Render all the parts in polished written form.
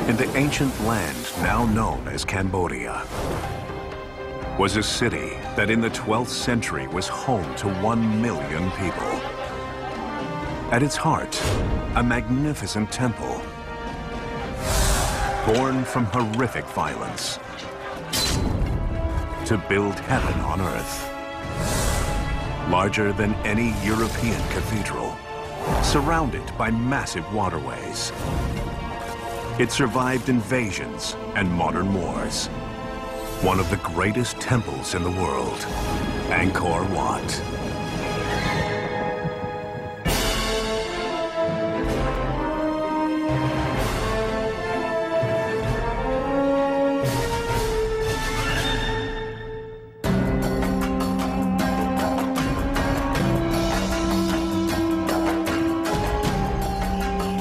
In the ancient land now known as Cambodia was a city that in the 12th century was home to 1 million people. At its heart, a magnificent temple born from horrific violence to build heaven on earth. Larger than any European cathedral, surrounded by massive waterways. It survived invasions and modern wars. One of the greatest temples in the world, Angkor Wat.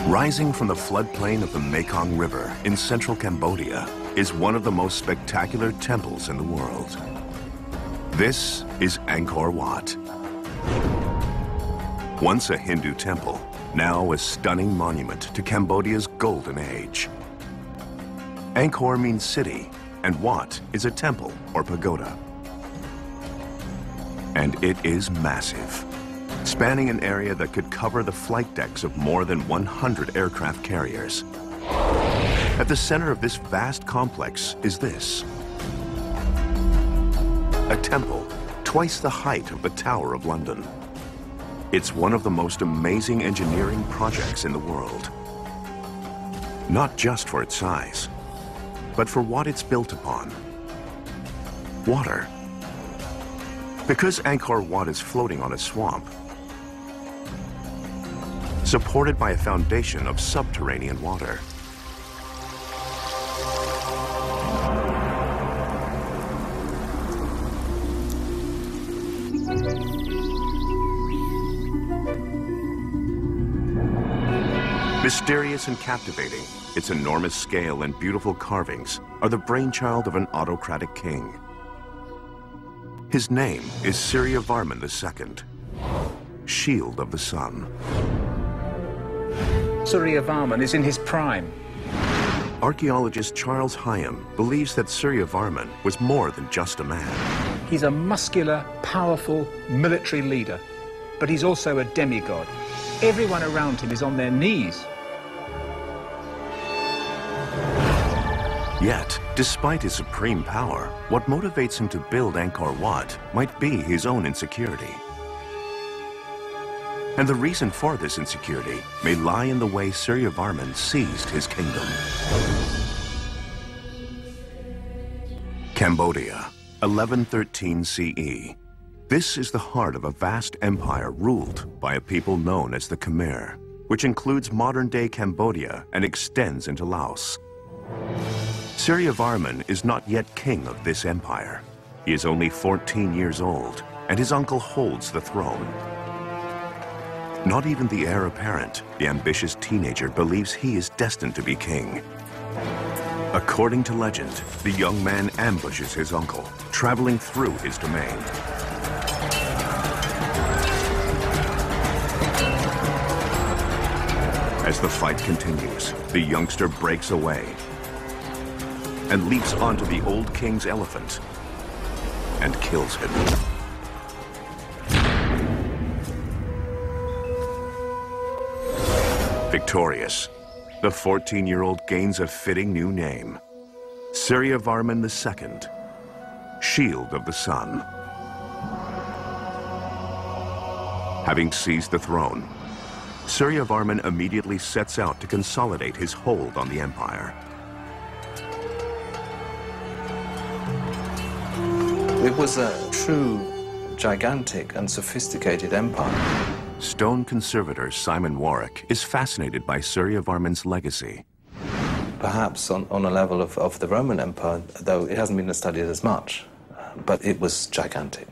Rising from the floodplain of the Mekong River in central Cambodia is one of the most spectacular temples in the world. This is Angkor Wat. Once a Hindu temple, now a stunning monument to Cambodia's golden age. Angkor means city, and Wat is a temple or pagoda. And it is massive, spanning an area that could cover the flight decks of more than 100 aircraft carriers. At the center of this vast complex is this: a temple twice the height of the Tower of London. It's one of the most amazing engineering projects in the world. Not just for its size, but for what it's built upon: water. Because Angkor Wat is floating on a swamp, supported by a foundation of subterranean water. Mysterious and captivating, its enormous scale and beautiful carvings are the brainchild of an autocratic king. His name is Suryavarman II, Shield of the Sun. Suryavarman is in his prime. Archaeologist Charles Hyam believes that Suryavarman was more than just a man. He's a muscular, powerful military leader, but he's also a demigod. Everyone around him is on their knees. Yet, despite his supreme power, what motivates him to build Angkor Wat might be his own insecurity. And the reason for this insecurity may lie in the way Suryavarman seized his kingdom. Cambodia, 1113 CE. This is the heart of a vast empire ruled by a people known as the Khmer, which includes modern-day Cambodia and extends into Laos. Suryavarman is not yet king of this empire. He is only 14 years old, and his uncle holds the throne. Not even the heir apparent, the ambitious teenager, believes he is destined to be king. According to legend, the young man ambushes his uncle, traveling through his domain. As the fight continues, the youngster breaks away and leaps onto the old king's elephant and kills him. Victorious, the 14-year-old gains a fitting new name: Suryavarman II, Shield of the Sun. Having seized the throne, Suryavarman immediately sets out to consolidate his hold on the empire. It was a true, gigantic and sophisticated empire. Stone conservator Simon Warwick is fascinated by Suryavarman's legacy. Perhaps on a level of the Roman Empire, though it hasn't been studied as much, but it was gigantic.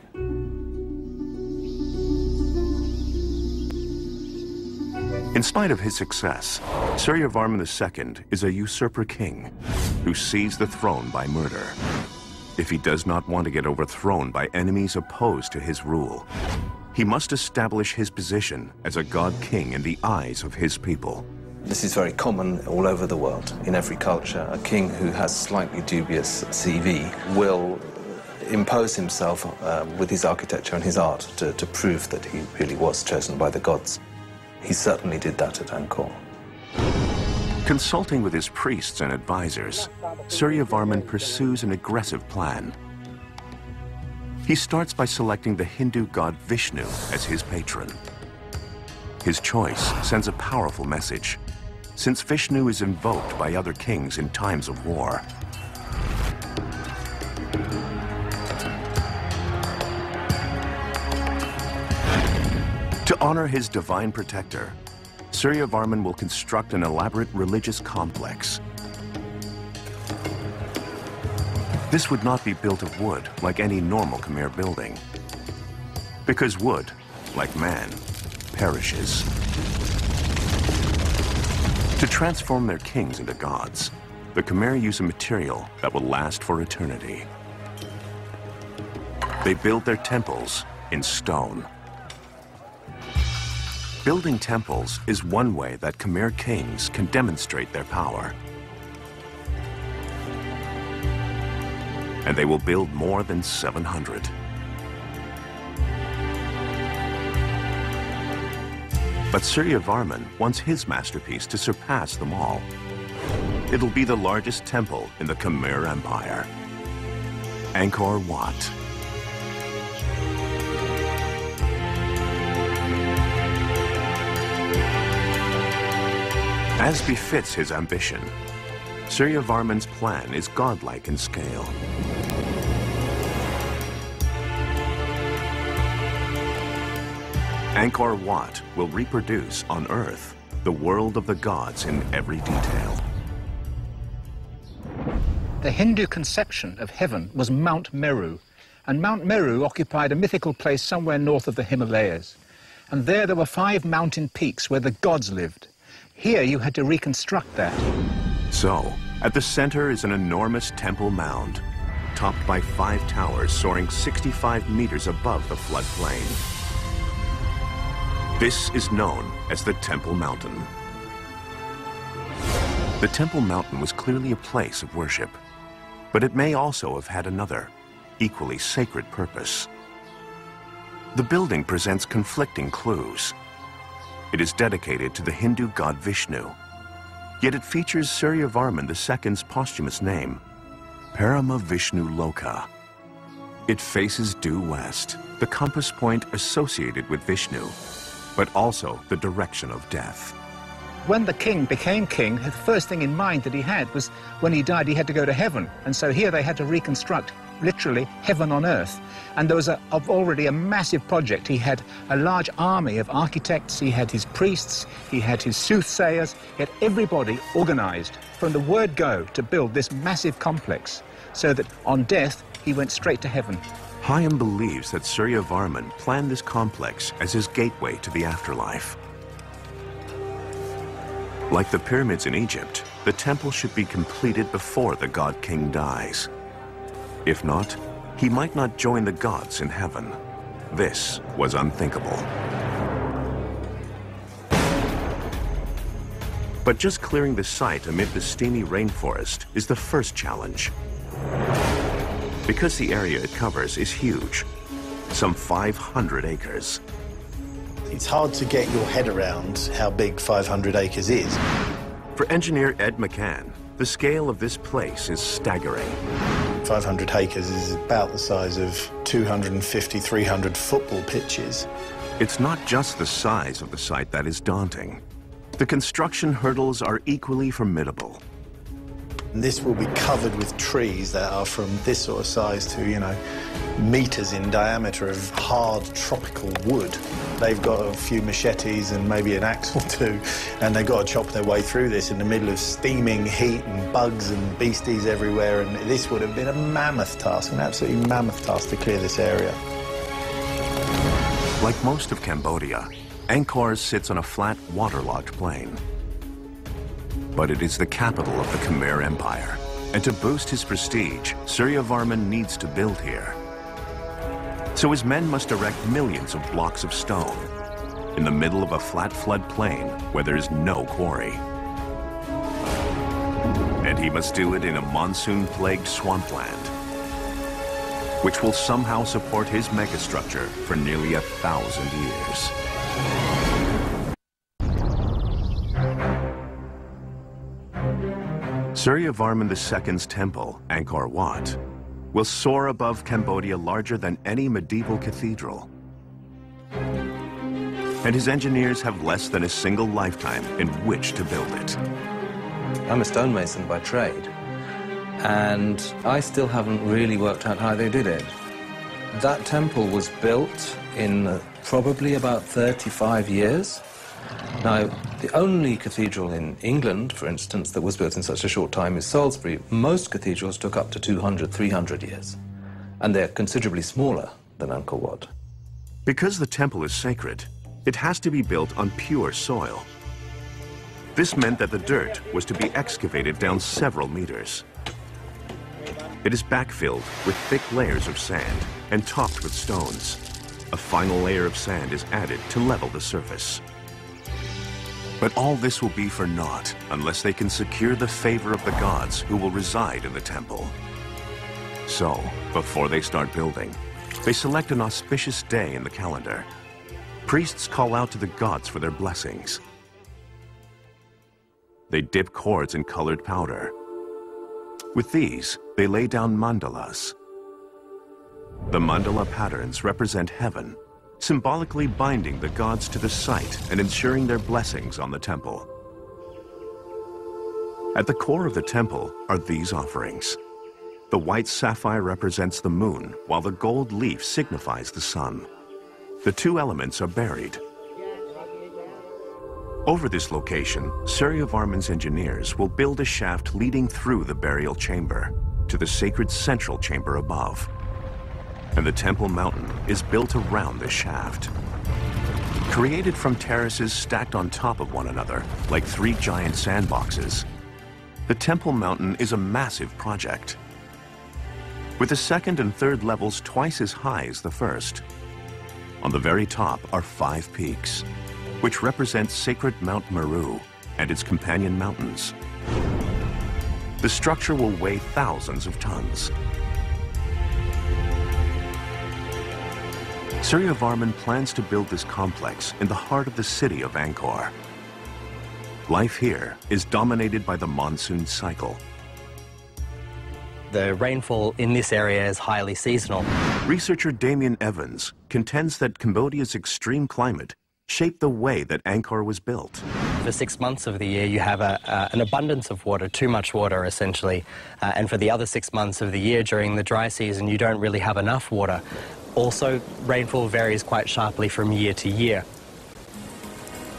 In spite of his success, Suryavarman II is a usurper king who seized the throne by murder. If he does not want to get overthrown by enemies opposed to his rule, he must establish his position as a god king in the eyes of his people. This is very common all over the world, in every culture. A king who has slightly dubious CV will impose himself with his architecture and his art to prove that he really was chosen by the gods. He certainly did that at Angkor. Consulting with his priests and advisors, Suryavarman pursues an aggressive plan. He starts by selecting the Hindu god Vishnu as his patron. His choice sends a powerful message, since Vishnu is invoked by other kings in times of war. To honor his divine protector, Suryavarman will construct an elaborate religious complex. This would not be built of wood like any normal Khmer building, because wood, like man, perishes. To transform their kings into gods, the Khmer use a material that will last for eternity. They build their temples in stone. Building temples is one way that Khmer kings can demonstrate their power. And they will build more than 700. But Suryavarman wants his masterpiece to surpass them all. It'll be the largest temple in the Khmer Empire, Angkor Wat. As befits his ambition, Suryavarman's plan is godlike in scale. Angkor Wat will reproduce on Earth the world of the gods in every detail. The Hindu conception of heaven was Mount Meru, and Mount Meru occupied a mythical place somewhere north of the Himalayas. And there were 5 mountain peaks where the gods lived. Here you had to reconstruct that. So, at the center is an enormous temple mound, topped by 5 towers soaring 65 meters above the floodplain. This is known as the Temple Mountain. The Temple Mountain was clearly a place of worship, but it may also have had another, equally sacred purpose. The building presents conflicting clues. It is dedicated to the Hindu god Vishnu, yet it features Suryavarman II's posthumous name, Parama Vishnu Loka. It faces due west, the compass point associated with Vishnu, but also the direction of death. When the king became king, the first thing in mind that he had was when he died, he had to go to heaven. And so here they had to reconstruct, literally, heaven on earth. And there was already a massive project. He had a large army of architects, he had his priests, he had his soothsayers, he had everybody organized from the word go to build this massive complex, so that on death, he went straight to heaven. Hayam believes that Suryavarman planned this complex as his gateway to the afterlife. Like the pyramids in Egypt, the temple should be completed before the god-king dies. If not, he might not join the gods in heaven. This was unthinkable. But just clearing the site amid the steamy rainforest is the first challenge. Because the area it covers is huge, some 500 acres. It's hard to get your head around how big 500 acres is. For engineer Ed McCann, the scale of this place is staggering. 500 acres is about the size of 250, 300 football pitches. It's not just the size of the site that is daunting. The construction hurdles are equally formidable. This will be covered with trees that are from this sort of size to, meters in diameter of hard tropical wood. They've got a few machetes and maybe an axe or two, and they've got to chop their way through this in the middle of steaming heat and bugs and beasties everywhere, and this would have been a mammoth task, an absolutely mammoth task to clear this area. Like most of Cambodia, Angkor sits on a flat, waterlogged plain. But it is the capital of the Khmer Empire, and to boost his prestige, Suryavarman needs to build here. So his men must erect millions of blocks of stone in the middle of a flat flood plain where there is no quarry. And he must do it in a monsoon-plagued swampland, which will somehow support his megastructure for nearly 1,000 years. Suryavarman II's temple, Angkor Wat, will soar above Cambodia larger than any medieval cathedral. And his engineers have less than a single lifetime in which to build it. I'm a stonemason by trade, and I still haven't really worked out how they did it. That temple was built in probably about 35 years. Now, the only cathedral in England, for instance, that was built in such a short time is Salisbury. Most cathedrals took up to 200, 300 years, and they're considerably smaller than Angkor Wat. Because the temple is sacred, it has to be built on pure soil. This meant that the dirt was to be excavated down several meters. It is backfilled with thick layers of sand and topped with stones. A final layer of sand is added to level the surface. But all this will be for naught unless they can secure the favor of the gods who will reside in the temple. So, before they start building, they select an auspicious day in the calendar. Priests call out to the gods for their blessings. They dip cords in colored powder. With these, they lay down mandalas. The mandala patterns represent heaven, symbolically binding the gods to the site and ensuring their blessings on the temple. At the core of the temple are these offerings. The white sapphire represents the moon, while the gold leaf signifies the sun. The two elements are buried. Over this location, Suryavarman's engineers will build a shaft leading through the burial chamber to the sacred central chamber above. And the temple mountain is built around this shaft. Created from terraces stacked on top of one another, like 3 giant sandboxes, the temple mountain is a massive project. With the second and third levels twice as high as the first. On the very top are 5 peaks, which represent sacred Mount Meru and its companion mountains. The structure will weigh thousands of tons. Suryavarman plans to build this complex in the heart of the city of Angkor. Life here is dominated by the monsoon cycle. The rainfall in this area is highly seasonal. Researcher Damien Evans contends that Cambodia's extreme climate shaped the way that Angkor was built. For 6 months of the year, you have an abundance of water, too much water, essentially. And for the other 6 months of the year, during the dry season, you don't really have enough water. Also, rainfall varies quite sharply from year to year.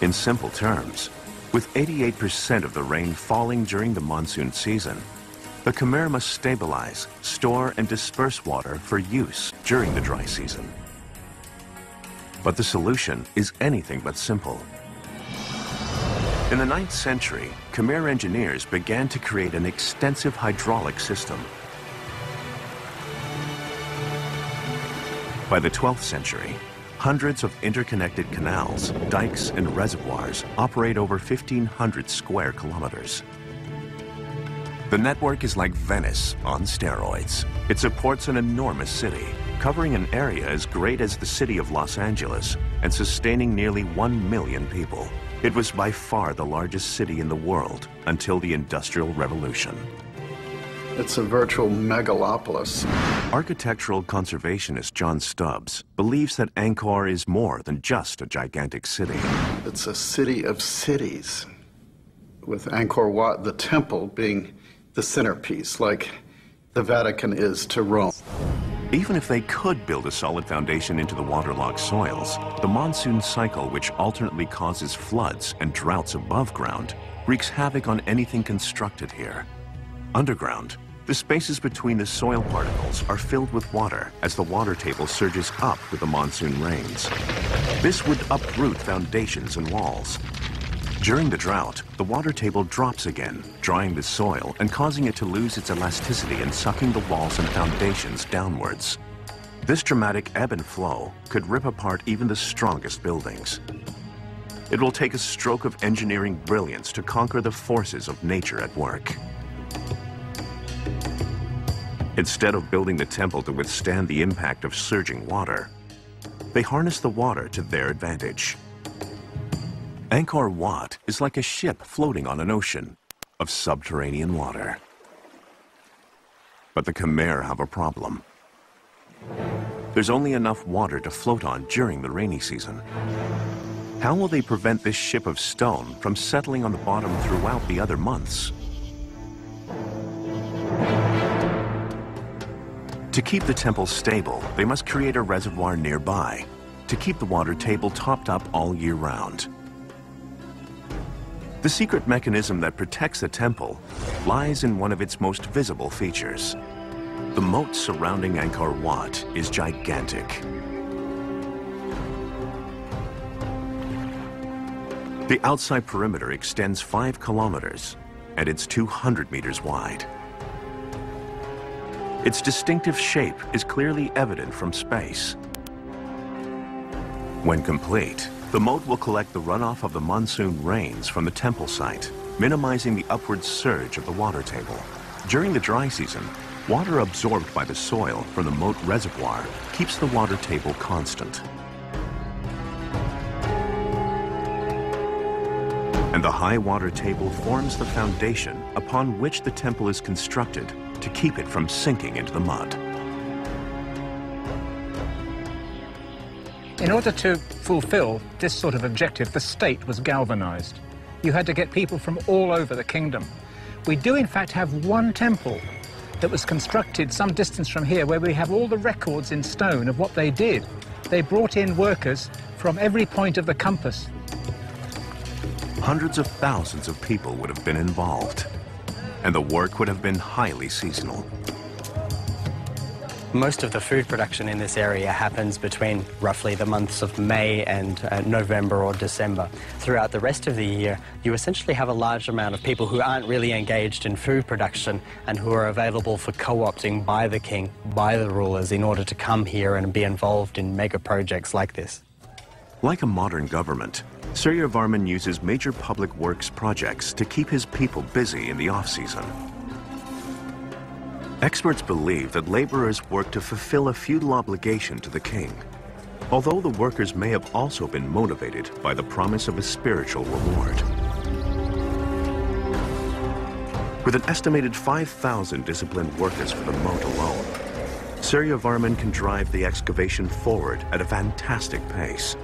In simple terms, with 88% of the rain falling during the monsoon season, the Khmer must stabilize, store, and disperse water for use during the dry season. But the solution is anything but simple. In the 9th century, Khmer engineers began to create an extensive hydraulic system. By the 12th century, hundreds of interconnected canals, dikes, and reservoirs operate over 1,500 square kilometers. The network is like Venice on steroids. It supports an enormous city, covering an area as great as the city of Los Angeles and sustaining nearly 1 million people. It was by far the largest city in the world until the Industrial Revolution. It's a virtual megalopolis. Architectural conservationist John Stubbs believes that Angkor is more than just a gigantic city. It's a city of cities, with Angkor Wat, the temple, being the centerpiece, like the Vatican is to Rome. Even if they could build a solid foundation into the waterlogged soils, the monsoon cycle, which alternately causes floods and droughts above ground, wreaks havoc on anything constructed here. Underground, the spaces between the soil particles are filled with water as the water table surges up with the monsoon rains. This would uproot foundations and walls. During the drought, the water table drops again, drying the soil and causing it to lose its elasticity and sucking the walls and foundations downwards. This dramatic ebb and flow could rip apart even the strongest buildings. It will take a stroke of engineering brilliance to conquer the forces of nature at work. Instead of building the temple to withstand the impact of surging water, they harness the water to their advantage. Angkor Wat is like a ship floating on an ocean of subterranean water. But the Khmer have a problem. There's only enough water to float on during the rainy season. How will they prevent this ship of stone from settling on the bottom throughout the other months? To keep the temple stable, they must create a reservoir nearby to keep the water table topped up all year round. The secret mechanism that protects the temple lies in one of its most visible features. The moat surrounding Angkor Wat is gigantic. The outside perimeter extends 5 kilometers, and it's 200 meters wide. Its distinctive shape is clearly evident from space. When complete, the moat will collect the runoff of the monsoon rains from the temple site, minimizing the upward surge of the water table. During the dry season, water absorbed by the soil from the moat reservoir keeps the water table constant. And the high water table forms the foundation upon which the temple is constructed to keep it from sinking into the mud. In order to fulfill this sort of objective, the state was galvanized. You had to get people from all over the kingdom. We do, in fact, have one temple that was constructed some distance from here where we have all the records in stone of what they did. They brought in workers from every point of the compass. Hundreds of thousands of people would have been involved, and the work would have been highly seasonal. Most of the food production in this area happens between roughly the months of May and November or December. Throughout the rest of the year, you essentially have a large amount of people who aren't really engaged in food production and who are available for co-opting by the king, by the rulers, in order to come here and be involved in mega projects like this. Like a modern government, Suryavarman uses major public works projects to keep his people busy in the off-season. Experts believe that laborers work to fulfill a feudal obligation to the king, although the workers may have also been motivated by the promise of a spiritual reward. With an estimated 5,000 disciplined workers for the moat alone, Suryavarman can drive the excavation forward at a fantastic pace.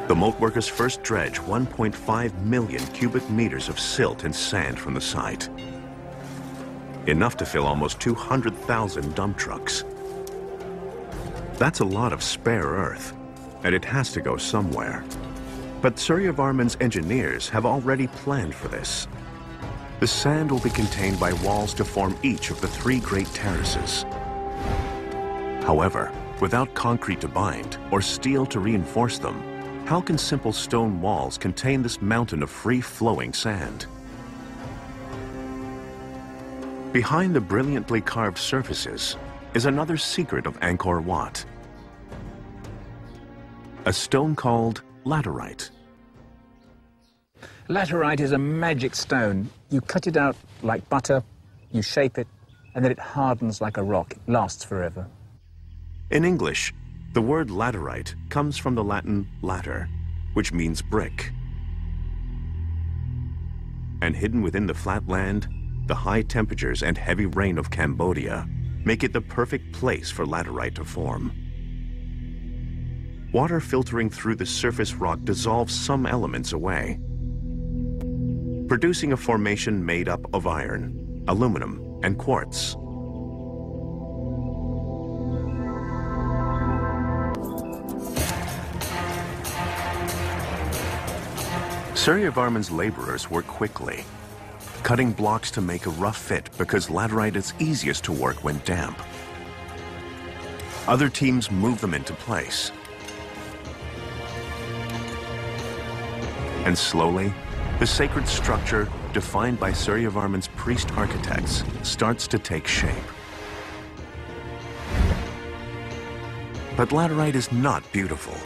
The moat workers first dredge 1.5 million cubic meters of silt and sand from the site, enough to fill almost 200,000 dump trucks. That's a lot of spare earth, and it has to go somewhere. But Suryavarman's engineers have already planned for this. The sand will be contained by walls to form each of the 3 great terraces. However, without concrete to bind or steel to reinforce them, how can simple stone walls contain this mountain of free-flowing sand? Behind the brilliantly carved surfaces is another secret of Angkor Wat. A stone called laterite. Laterite is a magic stone. You cut it out like butter, you shape it, and then it hardens like a rock. It lasts forever. In English, the word laterite comes from the Latin later, which means brick. And hidden within the flat land, the high temperatures and heavy rain of Cambodia make it the perfect place for laterite to form. Water filtering through the surface rock dissolves some elements away, producing a formation made up of iron, aluminum, and quartz. Suryavarman's laborers work quickly, cutting blocks to make a rough fit because laterite is easiest to work when damp. Other teams move them into place. And slowly, the sacred structure, defined by Suryavarman's priest architects, starts to take shape. But laterite is not beautiful.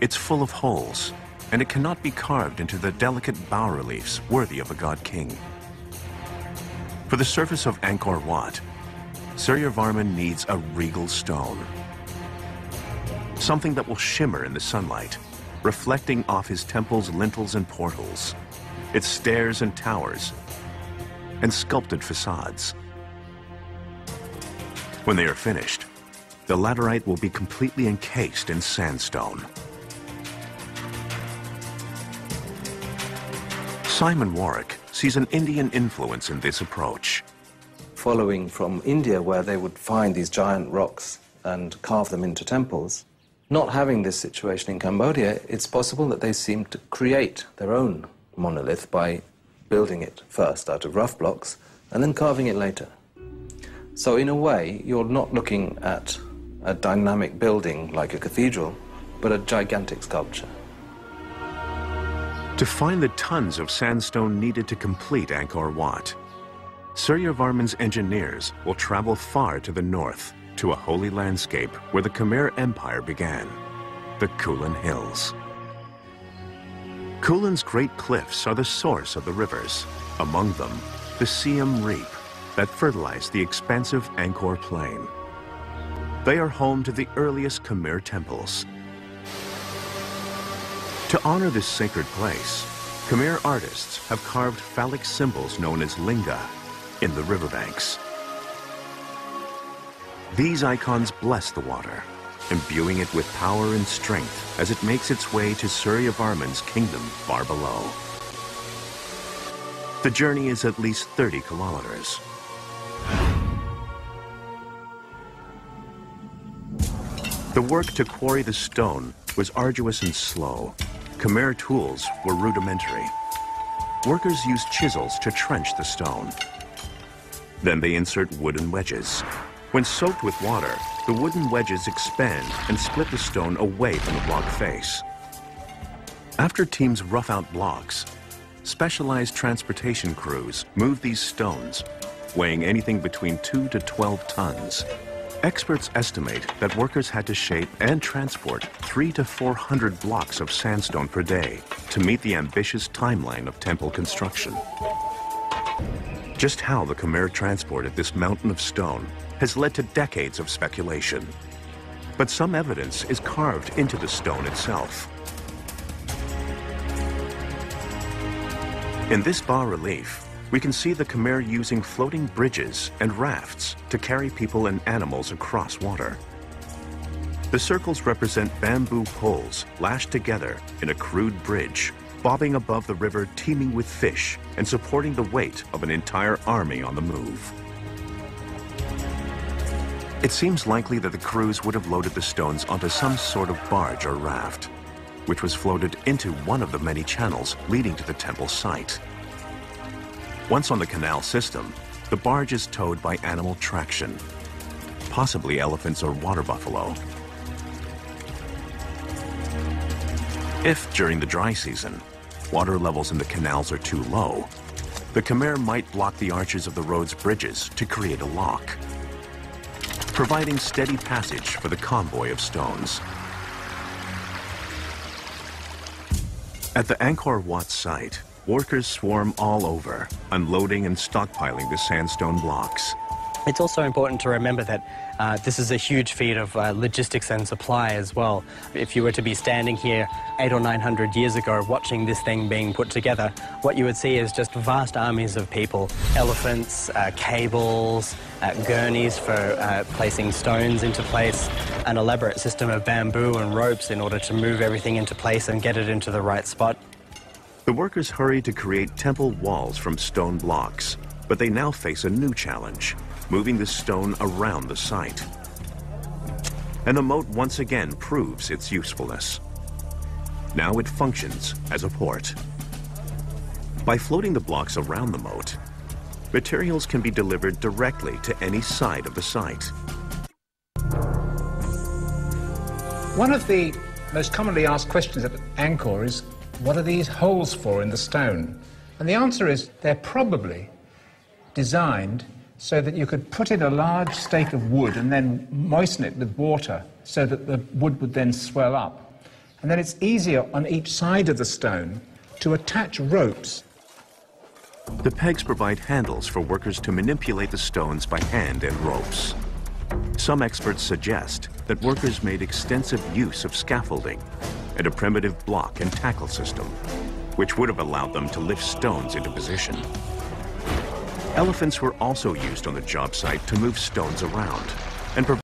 It's full of holes, and it cannot be carved into the delicate bas-reliefs worthy of a god king. For the surface of Angkor Wat, Surya Varman needs a regal stone. Something that will shimmer in the sunlight, reflecting off his temple's lintels and portals, its stairs and towers, and sculpted facades. When they are finished, the laterite will be completely encased in sandstone. Simon Warwick sees an Indian influence in this approach. Following from India, where they would find these giant rocks and carve them into temples, not having this situation in Cambodia, it's possible that they seem to create their own monolith by building it first out of rough blocks and then carving it later. So in a way, you're not looking at a dynamic building like a cathedral, but a gigantic sculpture. To find the tons of sandstone needed to complete Angkor Wat, Surya Varman's engineers will travel far to the north to a holy landscape where the Khmer Empire began, the Kulin Hills. Kulin's great cliffs are the source of the rivers, among them the Siam Reap that fertilize the expansive Angkor Plain. They are home to the earliest Khmer temples. To honor this sacred place, Khmer artists have carved phallic symbols known as linga in the riverbanks. These icons bless the water, imbuing it with power and strength as it makes its way to Surya Varman's kingdom far below. The journey is at least 30 kilometers. The work to quarry the stone was arduous and slow. Khmer tools were rudimentary. Workers used chisels to trench the stone. Then they insert wooden wedges. When soaked with water, the wooden wedges expand and split the stone away from the block face. After teams rough out blocks, specialized transportation crews move these stones, weighing anything between 2 to 12 tons. Experts estimate that workers had to shape and transport 300 to 400 blocks of sandstone per day to meet the ambitious timeline of temple construction. Just how the Khmer transported this mountain of stone has led to decades of speculation. But some evidence is carved into the stone itself. In this bas-relief, we can see the Khmer using floating bridges and rafts to carry people and animals across water. The circles represent bamboo poles lashed together in a crude bridge, bobbing above the river teeming with fish and supporting the weight of an entire army on the move. It seems likely that the crews would have loaded the stones onto some sort of barge or raft, which was floated into one of the many channels leading to the temple site. Once on the canal system, the barge is towed by animal traction, possibly elephants or water buffalo. If, during the dry season, water levels in the canals are too low, the Khmer might block the arches of the road's bridges to create a lock, providing steady passage for the convoy of stones. At the Angkor Wat site, workers swarm all over, unloading and stockpiling the sandstone blocks. It's also important to remember that this is a huge feat of logistics and supply as well. If you were to be standing here 800 or 900 years ago watching this thing being put together, what you would see is just vast armies of people, elephants, cables, gurneys for placing stones into place, an elaborate system of bamboo and ropes in order to move everything into place and get it into the right spot. The workers hurry to create temple walls from stone blocks, but they now face a new challenge, moving the stone around the site. And the moat once again proves its usefulness. Now it functions as a port. By floating the blocks around the moat, materials can be delivered directly to any side of the site. One of the most commonly asked questions at Angkor is, what are these holes for in the stone? And the answer is they're probably designed so that you could put in a large stake of wood and then moisten it with water so that the wood would then swell up. And then it's easier on each side of the stone to attach ropes. The pegs provide handles for workers to manipulate the stones by hand and ropes. Some experts suggest that workers made extensive use of scaffolding and a primitive block and tackle system, which would have allowed them to lift stones into position. Elephants were also used on the job site to move stones around and provide